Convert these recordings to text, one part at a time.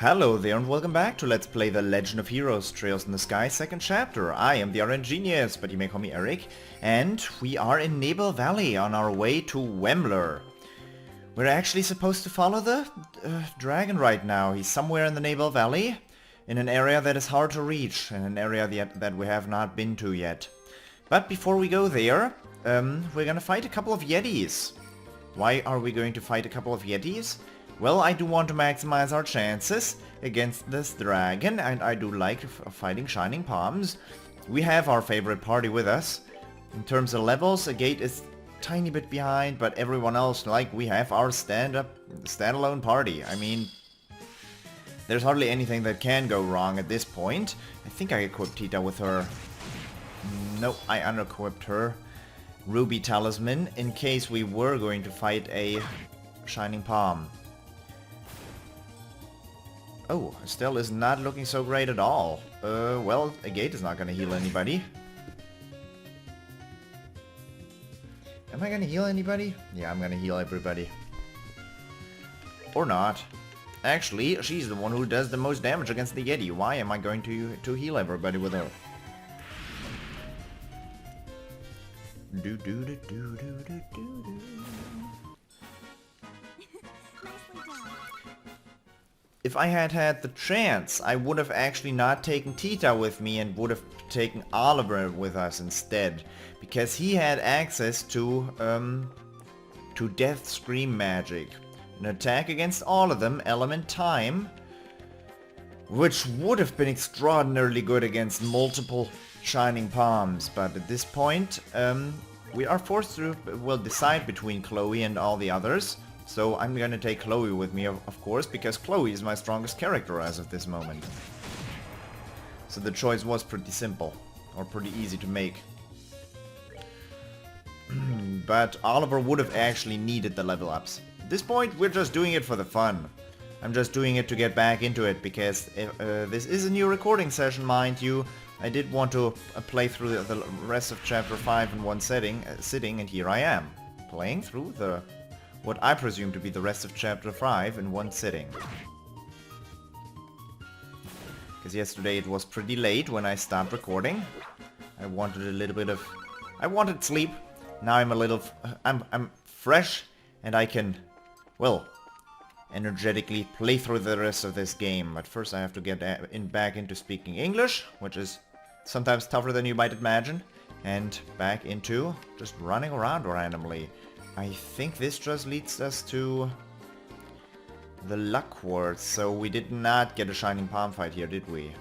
Hello there and welcome back to Let's Play The Legend of Heroes Trails in the Sky second chapter. I am the RN Genius, but you may call me Eric, and we are in Nebel Valley on our way to Wemler. We're actually supposed to follow the dragon right now. He's somewhere in the Nebel Valley, in an area that is hard to reach, in an area that we have not been to yet. But before we go there, we're gonna fight a couple of Yetis. Why are we going to fight a couple of Yetis? Well, I do want to maximize our chances against this dragon, and I do like fighting Shining Palms. We have our favorite party with us. In terms of levels, a gate is a tiny bit behind, but everyone else, like, we have our standalone party. I mean, there's hardly anything that can go wrong at this point. I think I equipped Tita with her... No, I unequipped her Ruby Talisman in case we were going to fight a Shining Palm. Oh, Estelle is not looking so great at all. Well, a gate is not gonna heal anybody. Am I gonna heal anybody? Yeah, I'm gonna heal everybody. Or not. Actually, she's the one who does the most damage against the Yeti. Why am I going to heal everybody with her? Do do do do do do do. If I had had the chance, I would have actually not taken Tita with me and would have taken Oliver with us instead, because he had access to Death Scream magic, an attack against all of them, element time, which would have been extraordinarily good against multiple Shining Palms. But at this point, we are forced to decide between TloH and all the others. So I'm gonna take TloH with me, of course, because TloH is my strongest character as of this moment. So the choice was pretty simple, or pretty easy to make. But Oliver would have actually needed the level ups. At this point, we're just doing it for the fun. I'm just doing it to get back into it, because this is a new recording session, mind you. I did want to play through the rest of Chapter 5 in one sitting, and here I am, playing through what I presume to be the rest of Chapter 5 in one sitting. Because yesterday it was pretty late when I stopped recording. I wanted a little bit of... I wanted sleep. Now I'm a little... I'm fresh and I can, well, energetically play through the rest of this game. But first I have to get back into speaking English, which is sometimes tougher than you might imagine. And back into just running around randomly. I think this just leads us to the Luck Ward, so we did not get a Shining Palm fight here, did we?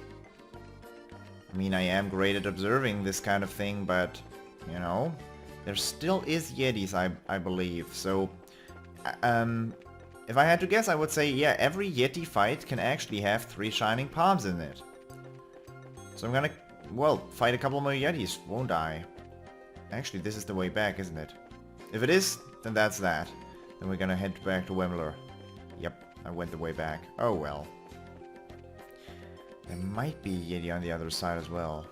I mean, I am great at observing this kind of thing, but, you know, there still is Yetis, I believe, so, if I had to guess, I would say, yeah, every Yeti fight can actually have 3 Shining Palms in it. So I'm gonna, well, fight a couple more Yetis, won't I? Actually, this is the way back, isn't it? If it is, then that's that. Then we're gonna head back to Wemler. Yep, I went the way back. Oh well. There might be a Yeti on the other side as well.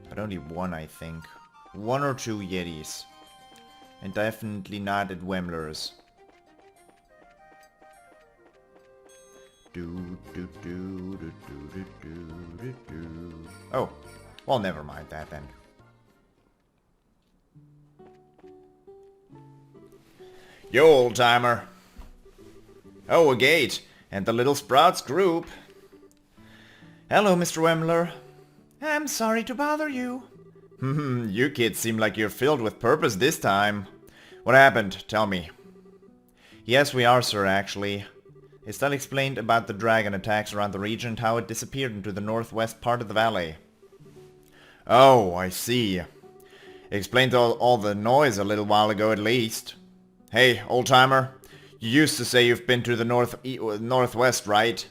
But only one, I think. 1 or 2 Yetis. And definitely not at Wemler's. Oh, well, never mind that then. Yo, old-timer. Oh, a gate. And the Little Sprouts group. Hello, Mr. Wemler. I'm sorry to bother you. You kids seem like you're filled with purpose this time. What happened? Tell me. Yes, we are, sir, actually. Estelle explained about the dragon attacks around the region and how it disappeared into the northwest part of the valley. Oh, I see. Explained all the noise a little while ago at least. Hey, old-timer, you used to say you've been to the northwest, right?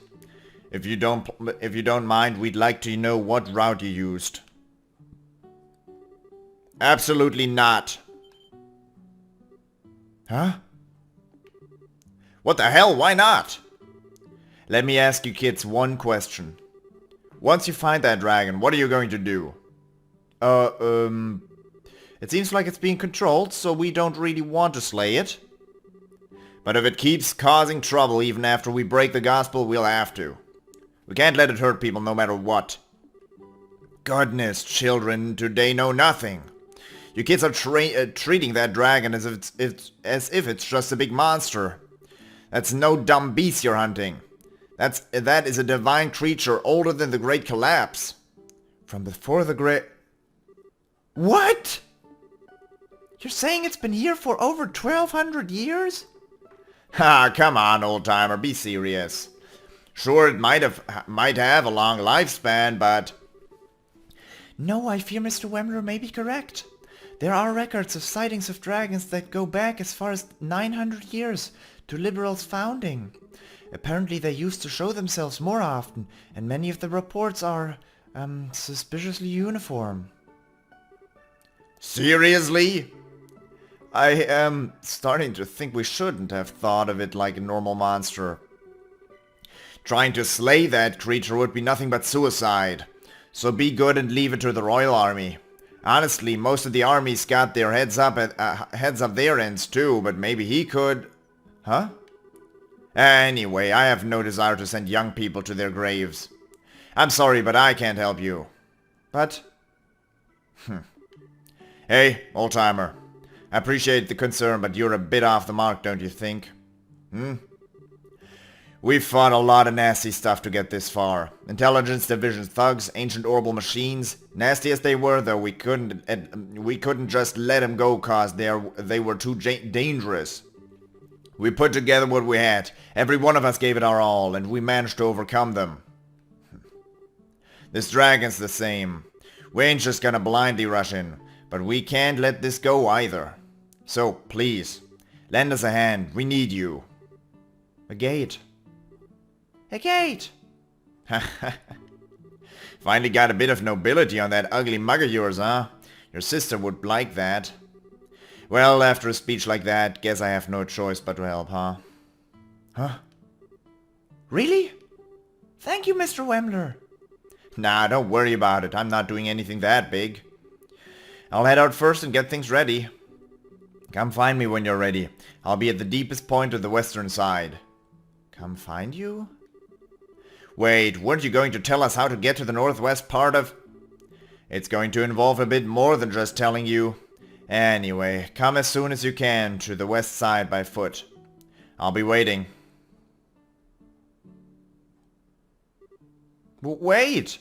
If you don't mind, we'd like to know what route you used. Absolutely not. Huh? What the hell? Why not? Let me ask you kids one question. Once you find that dragon, what are you going to do? It seems like it's being controlled, so we don't really want to slay it. But if it keeps causing trouble even after we break the gospel, we'll have to. We can't let it hurt people no matter what. Goodness, children today know nothing. You kids are treating that dragon as if it's just a big monster. That's no dumb beast you're hunting. That is a divine creature older than the Great Collapse. From before the Great... What? You're saying it's been here for over 1,200 years? Ha, come on, old-timer, be serious. Sure, it might have a long lifespan, but... No, I fear Mr. Wemmler may be correct. There are records of sightings of dragons that go back as far as 900 years, to Liberl's founding. Apparently they used to show themselves more often, and many of the reports are, suspiciously uniform. Seriously? I am starting to think we shouldn't have thought of it like a normal monster. Trying to slay that creature would be nothing but suicide. So be good and leave it to the Royal Army. Honestly, most of the armies got their heads up their ends too, but maybe he could... Huh? Anyway, I have no desire to send young people to their graves. I'm sorry, but I can't help you. But... Hey, old-timer. I appreciate the concern, but you're a bit off the mark, don't you think? We've fought a lot of nasty stuff to get this far. Intelligence division thugs, ancient orbital machines. Nasty as they were, though, we couldn't just let them go cause they were too dangerous. We put together what we had. Every one of us gave it our all, and we managed to overcome them. This dragon's the same. We ain't just gonna blindly rush in, but we can't let this go either. So, please, lend us a hand. We need you. A gate. A gate! Finally got a bit of nobility on that ugly mug of yours, huh? Your sister would like that. Well, after a speech like that, guess I have no choice but to help, huh? Huh? Really? Thank you, Mr. Wemmler. Nah, don't worry about it. I'm not doing anything that big. I'll head out first and get things ready. Come find me when you're ready. I'll be at the deepest point of the western side. Come find you? Wait, weren't you going to tell us how to get to the northwest part of... It's going to involve a bit more than just telling you. Anyway, come as soon as you can to the west side by foot. I'll be waiting. Wait!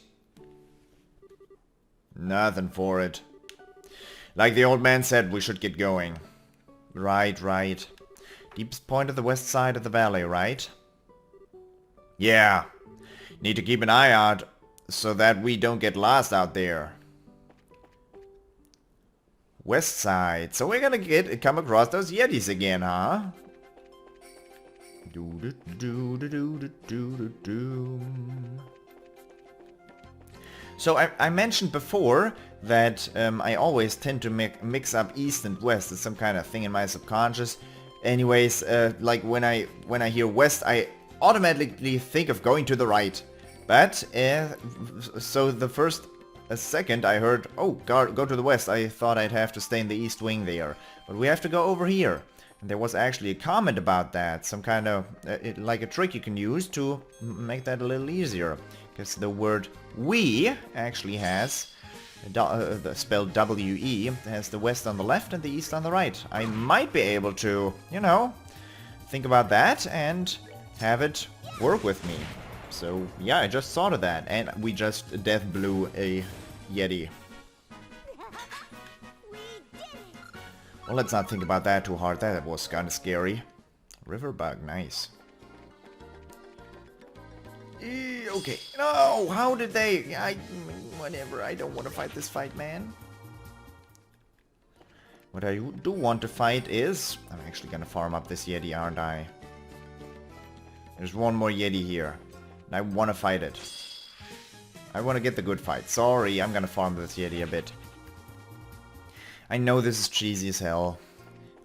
Nothing for it. Like the old man said, we should get going. Right. Deepest point of the west side of the valley, right? Yeah. Need to keep an eye out so that we don't get lost out there. West side. So we're gonna come across those Yetis again, huh? So I mentioned before that I always tend to mix up east and west. It's some kind of thing in my subconscious. Anyways, like when I hear west, I automatically think of going to the right. But so the first second I heard, oh, go to the west, I thought I'd have to stay in the east wing there. But we have to go over here. And there was actually a comment about that, some kind of like a trick you can use to make that a little easier. Because the word we actually has spelled W-E, has the west on the left and the east on the right. I might be able to, you know, think about that and have it work with me. So yeah, I just thought of that, and we just death blew a Yeti. Well, let's not think about that too hard. That was kind of scary. River bug, nice. Okay. No, how did they? Whatever. I don't want to fight this fight, man. What I do want to fight is... I'm actually gonna farm up this Yeti, aren't I? There's one more Yeti here. And I want to fight it. I want to get the good fight. Sorry, I'm gonna farm this Yeti a bit. I know this is cheesy as hell.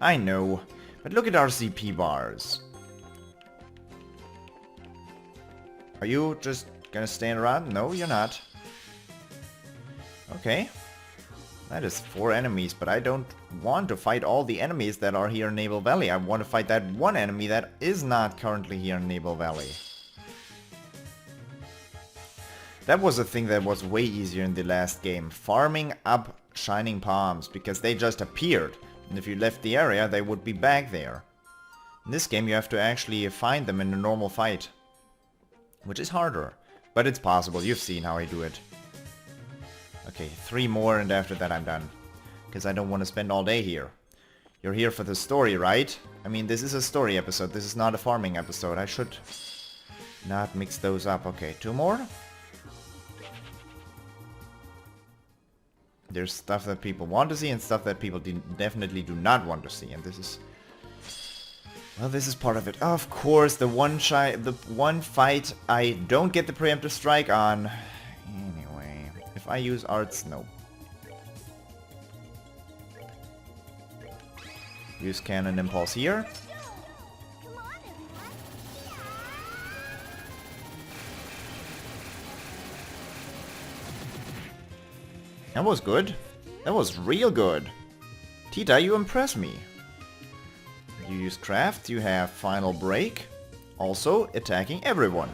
I know. But look at our CP bars. Are you just gonna stand around? No, you're not. Okay. That is 4 enemies, but I don't want to fight all the enemies that are here in Nebel Valley. I want to fight that one enemy that is not currently here in Nebel Valley. That was a thing that was way easier in the last game. Farming up Shining Palms, because they just appeared. And if you left the area, they would be back there. In this game, you have to actually find them in a normal fight. Which is harder. But it's possible. You've seen how I do it. Okay, 3 more and after that I'm done. Because I don't want to spend all day here. You're here for the story, right? I mean, this is a story episode. This is not a farming episode. I should not mix those up. Okay, 2 more. There's stuff that people want to see and stuff that people definitely do not want to see. And this is... well, this is part of it. Of course, the one fight I don't get the preemptive strike on. Anyway, if I use arts, no. Use cannon impulse here. That was good. That was real good. Tita, you impress me. You use craft, you have final break. Also attacking everyone.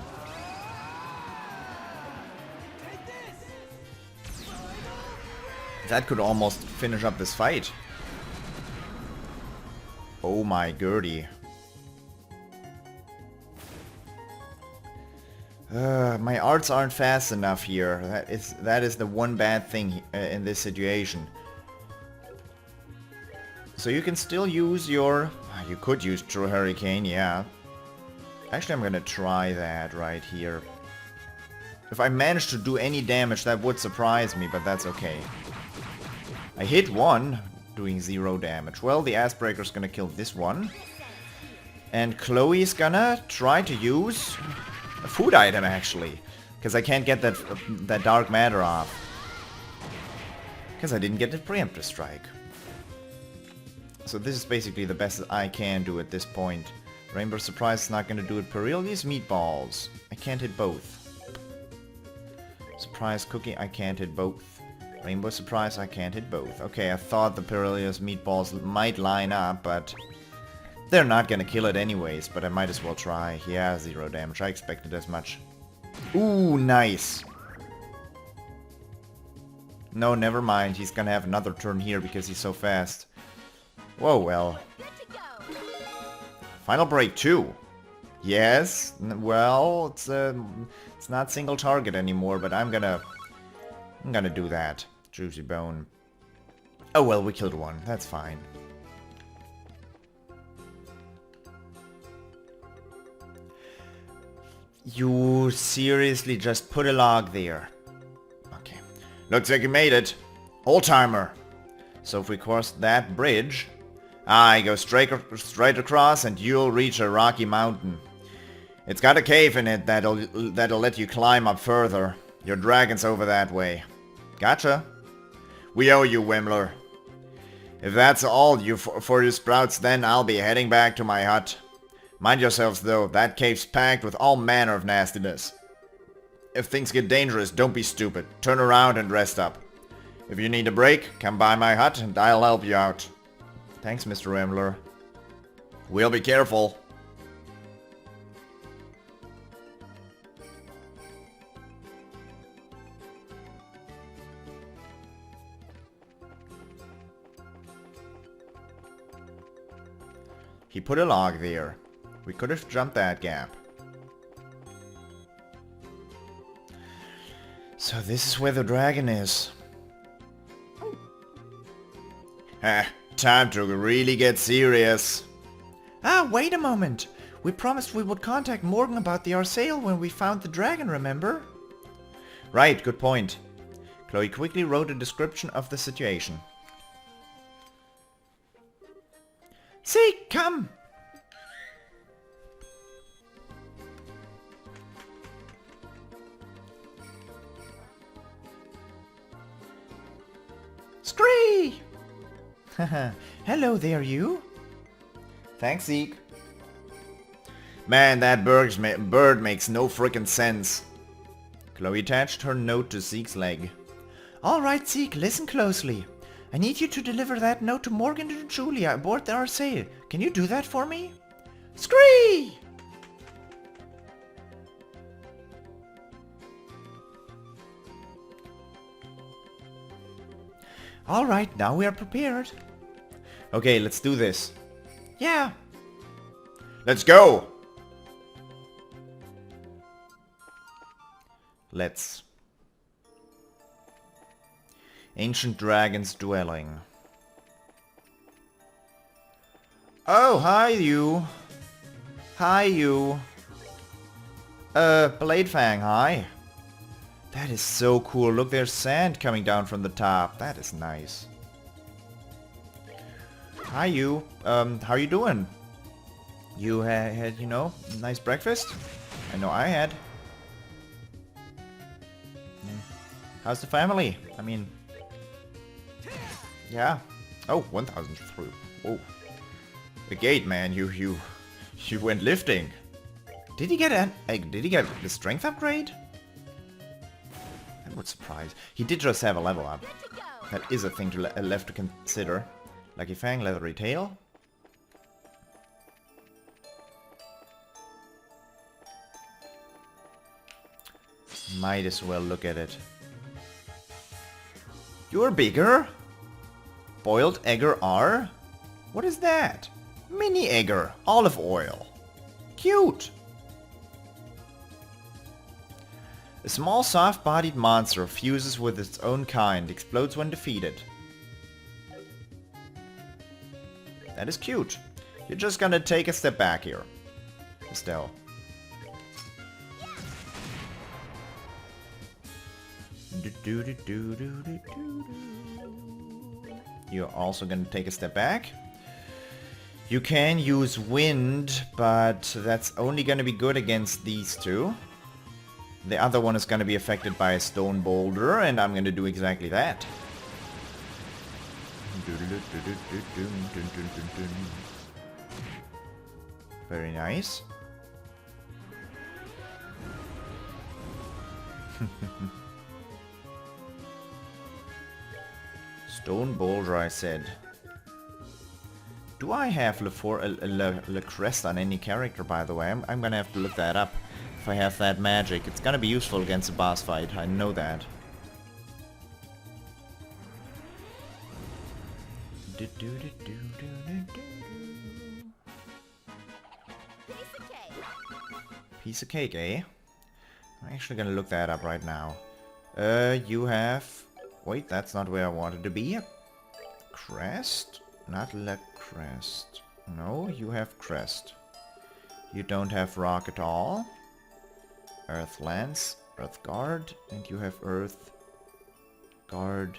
That could almost finish up this fight. Oh my Gertie. My arts aren't fast enough here. That is the one bad thing in this situation. So you can still use your... you could use True Hurricane, yeah. Actually, I'm gonna try that right here. If I manage to do any damage, that would surprise me, but that's okay. I hit one, doing 0 damage. Well, the Ass Breaker's gonna kill this one. And Chloe's gonna try to use a food item, actually. Because I can't get that dark matter off. Because I didn't get the preemptive strike. So this is basically the best I can do at this point. Rainbow Surprise is not going to do it. Perillious Meatballs. I can't hit both. Surprise Cookie, I can't hit both. Rainbow Surprise, I can't hit both. Okay, I thought the Perillious Meatballs might line up, but they're not going to kill it anyways, but I might as well try. Yeah, 0 damage. I expected as much. Ooh, nice. No, never mind. He's going to have another turn here because he's so fast. Whoa, well. Final break 2. Yes, well, it's not single target anymore, but I'm gonna do that. Juicy bone. Oh well, we killed one. That's fine. You seriously just put a log there. Okay. Looks like you made it. Old-timer. So if we cross that bridge... go straight across and you'll reach a rocky mountain. It's got a cave in it that'll let you climb up further. Your dragon's over that way. Gotcha. We owe you, Wimmler. If that's all for you sprouts, then I'll be heading back to my hut. Mind yourselves though, that cave's packed with all manner of nastiness. If things get dangerous, don't be stupid. Turn around and rest up. If you need a break, come by my hut and I'll help you out. Thanks, Mr. Rambler. We'll be careful. He put a log there. We could have jumped that gap. So this is where the dragon is. Time to really get serious. Ah, wait a moment. We promised we would contact Morgan about the Arsail when we found the dragon, remember? Right, good point. Chloe quickly wrote a description of the situation. See, come! Scree! Hello there, you. Thanks, Zeke. Man, that bird makes no frickin' sense. Chloe attached her note to Zeke's leg. Alright, Zeke, listen closely. I need you to deliver that note to Morgan and Julia aboard the Arsail. Can you do that for me? Scree! Alright, now we are prepared. Okay, let's do this. Yeah. Let's go! Let's. Ancient Dragon's Dwelling. Oh, hi you. Hi you. Blade Fang, hi. That is so cool. Look, there's sand coming down from the top. That is nice. Hi you. How you doing? You had, you know, a nice breakfast? I know I had. How's the family? I mean... Yeah. Oh, 1,000 through. Whoa. The gate, man. You went lifting. Did he get did he get the strength upgrade? That would surprise. He did just have a level up. That is a thing to left to consider. Lucky Fang, leathery tail. Might as well look at it. You're bigger? Boiled Egger R? What is that? Mini Egger, olive oil. Cute! A small soft-bodied monster fuses with its own kind, explodes when defeated. That is cute. You're just gonna take a step back here, Estelle. You're also gonna take a step back. You can use wind, but that's only gonna be good against these two. The other one is gonna be affected by a stone boulder, and I'm gonna do exactly that. Very nice. Stone boulder, I said. Do I have Le Crest on any character, by the way? I'm gonna have to look that up. If I have that magic, it's gonna be useful against a boss fight. I know that. Piece of cake, eh? I'm actually gonna look that up right now. You have... Wait, that's not where I wanted to be. Crest? Not Le Crest. No, you have Crest. You don't have Rock at all. Earth Lance, Earth Guard, and you have Earth Guard.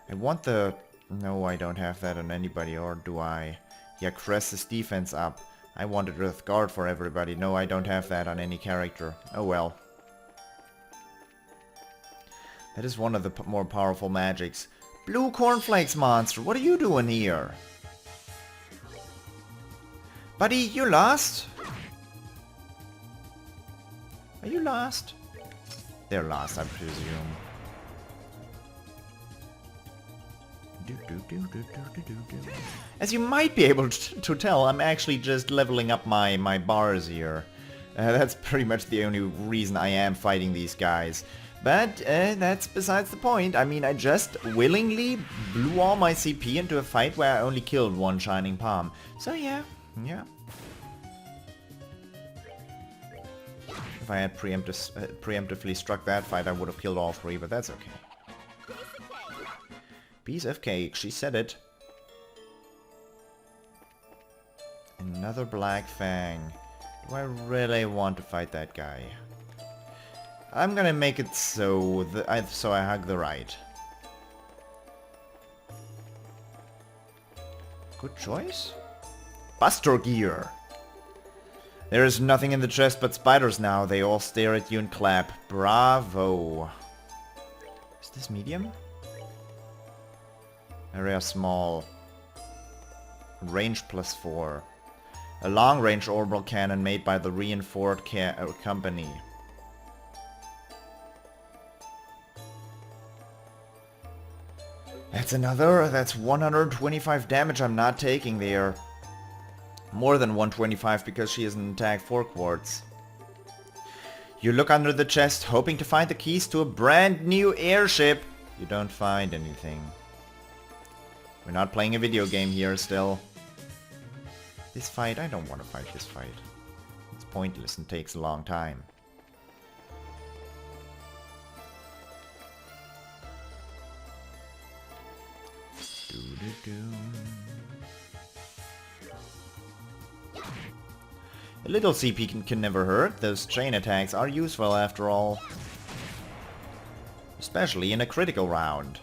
I want the... No, I don't have that on anybody, or do I? Yeah, Crest is defense up. I wanted Earth Guard for everybody. No, I don't have that on any character. Oh well. That is one of the more powerful magics. Blue Cornflakes monster, what are you doing here? Buddy, you lost? Are you lost? They're lost, I presume. As you might be able to tell, I'm actually just leveling up my bars here. That's pretty much the only reason I am fighting these guys. But that's besides the point. I mean, I just willingly blew all my CP into a fight where I only killed one Shining Palm. So yeah. If I had preemptively struck that fight, I would have killed all three, but that's okay. Piece of cake, she said it. Another Black Fang. Do I really want to fight that guy? I'm gonna make it so I hug the right. Good choice. Buster Gear. There is nothing in the chest but spiders now. They all stare at you and clap. Bravo. Is this medium? Area small. Range +4. A long-range orbital cannon made by the Reinforced Company. That's 125 damage I'm not taking there. More than 125 because she is an attack 4 quartz. You look under the chest, hoping to find the keys to a brand new airship. You don't find anything. We're not playing a video game here still. This fight, I don't want to fight this fight. It's pointless and takes a long time. A little CP can never hurt. Those chain attacks are useful after all. Especially in a critical round.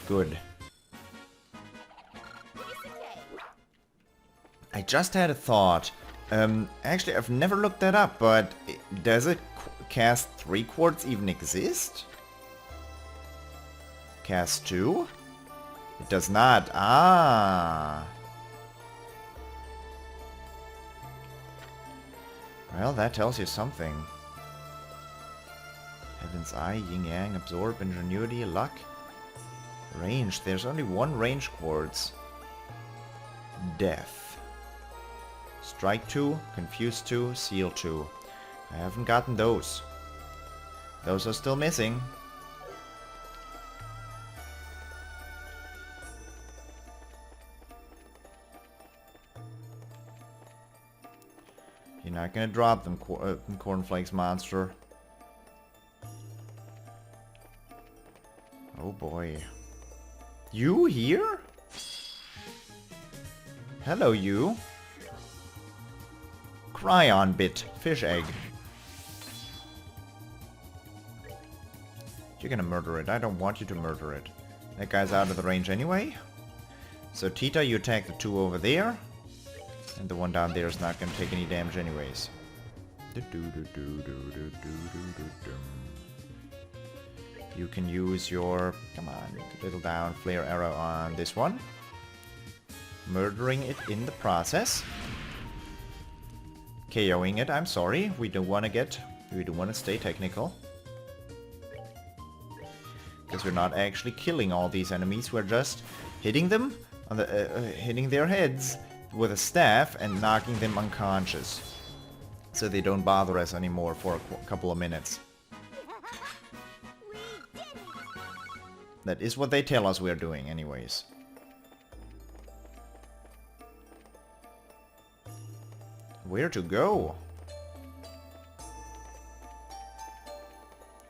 Good. I just had a thought. Actually, I've never looked that up, but does a cast 3 quartz even exist? Cast 2? It does not. Ah. Well, that tells you something. Heaven's Eye, Yin Yang, Absorb, Ingenuity, Luck. Range. There's only one range quartz. Death. Strike 2, Confuse 2, Seal 2. I haven't gotten those. Those are still missing. You're not gonna drop them, cornflakes monster. Oh boy. You here? Hello, you. Cryon bit. Fish egg. You're gonna murder it. I don't want you to murder it. That guy's out of the range anyway. So Tita, you attack the 2 over there. And the one down there is not gonna take any damage anyways. You can use your, come on, little down flare arrow on this one. Murdering it in the process. KOing it, I'm sorry. We don't want to stay technical. Because we're not actually killing all these enemies, we're just hitting them, on the, hitting their heads with a staff and knocking them unconscious. So they don't bother us anymore for a couple of minutes. That is what they tell us we're doing anyways. Where to go?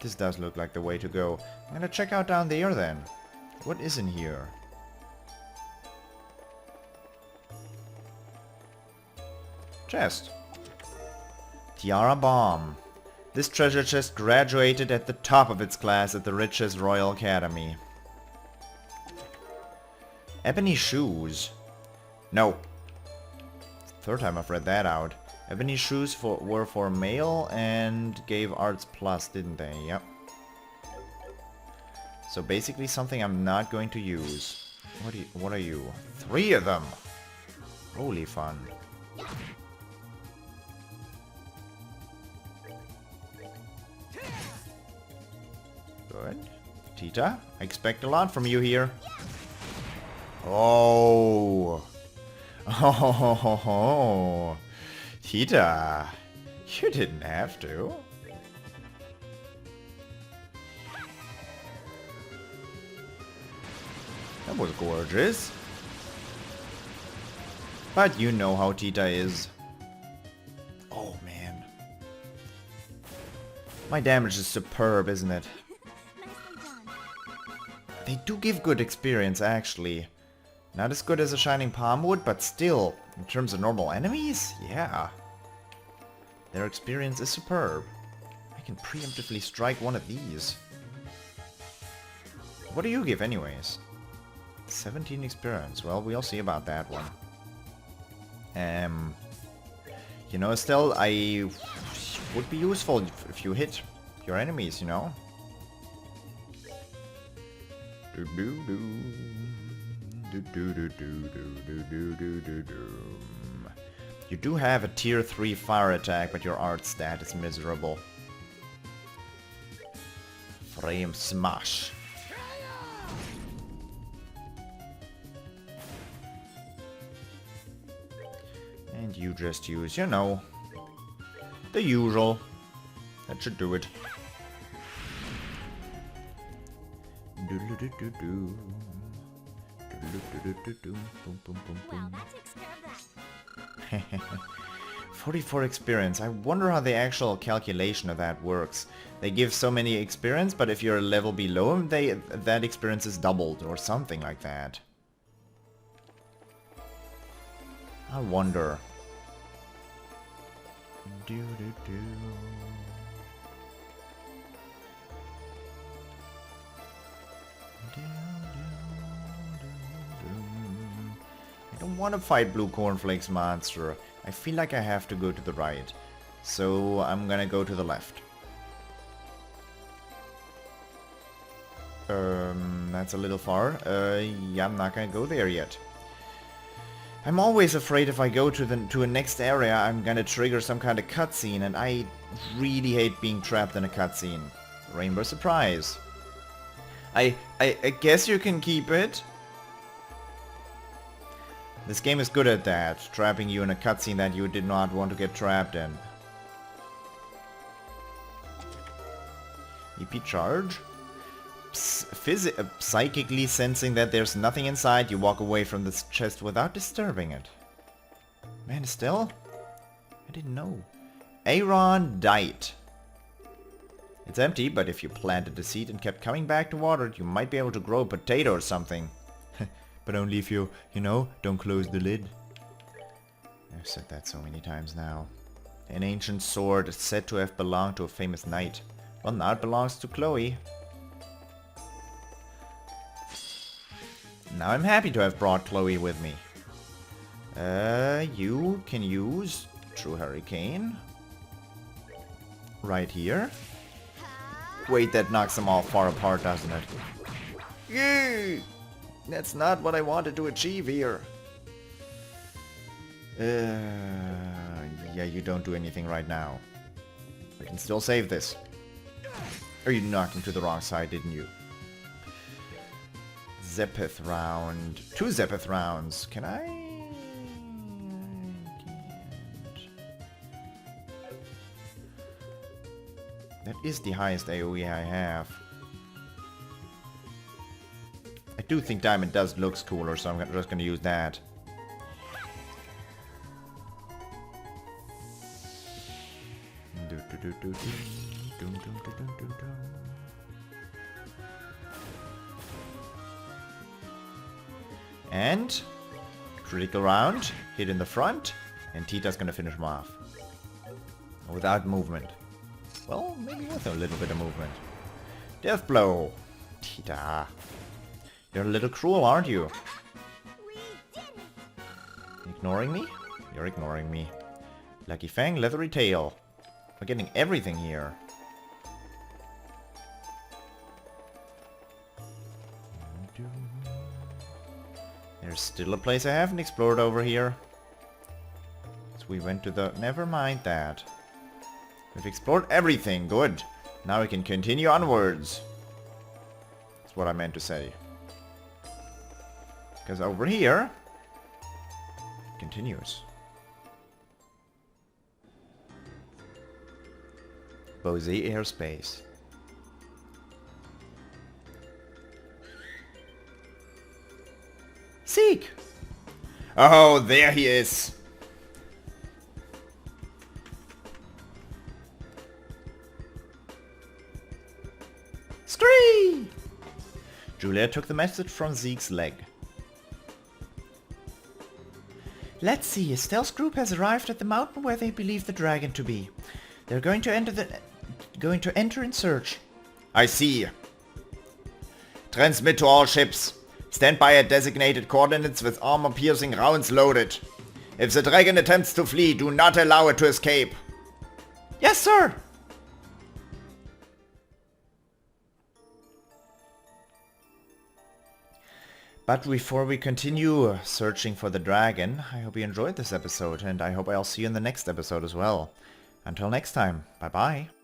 This does look like the way to go. I'm gonna check out down there then. What is in here? Chest. Tiara Bomb. This treasure chest graduated at the top of its class at the Riches Royal Academy. Ebony shoes. No. Third time I've read that out. Ebony shoes were for male and gave arts plus, didn't they? Yep. So basically something I'm not going to use. What are you? 3 of them! Holy fun. Good. Tita, I expect a lot from you here. Oh. Oh. Tita, you didn't have to. That was gorgeous. But you know how Tita is. Oh man. My damage is superb, isn't it? They do give good experience, actually. Not as good as a Shining Palm would, but still, in terms of normal enemies, yeah. Their experience is superb. I can preemptively strike one of these. What do you give anyways? 17 experience. Well, we'll see about that one. You know, Estelle, I would be useful if you hit your enemies, you know? You do have a tier 3 fire attack, but your art stat is miserable. Frame smash. And you just use, you know, the usual. That should do it. Well, that takes care of that. 44 experience. I wonder how the actual calculation of that works. They give so many experience, but if you're a level below them, that experience is doubled or something like that. I wonder. I don't want to fight Blue Cornflakes monster. I feel like I have to go to the right. So I'm gonna go to the left. That's a little far. Yeah, I'm not gonna go there yet. I'm always afraid if I go to a next area, I'm gonna trigger some kind of cutscene, and I really hate being trapped in a cutscene. Rainbow Surprise. I guess you can keep it. This game is good at that, trapping you in a cutscene that you did not want to get trapped in. EP charge. Psychically sensing that there's nothing inside, you walk away from this chest without disturbing it. Man, Estelle? I didn't know. Aaron died. It's empty, but if you planted the seed and kept coming back to water it, you might be able to grow a potato or something. But only if you know, don't close the lid. I've said that so many times now. An ancient sword is said to have belonged to a famous knight. Well, now it belongs to TloH. Now I'm happy to have brought TloH with me. You can use True Hurricane. Right here. Wait, that knocks them all far apart, doesn't it? Yay! That's not what I wanted to achieve here. Yeah, you don't do anything right now. We can still save this. Or you knocked him to the wrong side, didn't you? Zephyr round. 2 Zephyr rounds. Can I? Can't. That is the highest AoE I have. I do think Diamond does looks cooler, so I'm just going to use that. And critical round, hit in the front, and Tita's going to finish him off. Without movement. Well, maybe with a little bit of movement. Death blow. Tita. You're a little cruel, aren't you? Ignoring me? You're ignoring me. Lucky Fang, leathery tail. We're getting everything here. There's still a place I haven't explored over here. So we went to the... Never mind that. We've explored everything. Good. Now we can continue onwards. That's what I meant to say. Because over here... it continues. Bose airspace. Seek! Oh, there he is! Scree! Julia took the message from Zeke's leg. Let's see, Estelle's group has arrived at the mountain where they believe the dragon to be. They're going to enter in search. I see. Transmit to all ships. Stand by at designated coordinates with armor-piercing rounds loaded. If the dragon attempts to flee, do not allow it to escape. Yes, sir! But before we continue searching for the dragon, I hope you enjoyed this episode, and I hope I'll see you in the next episode as well. Until next time, bye bye.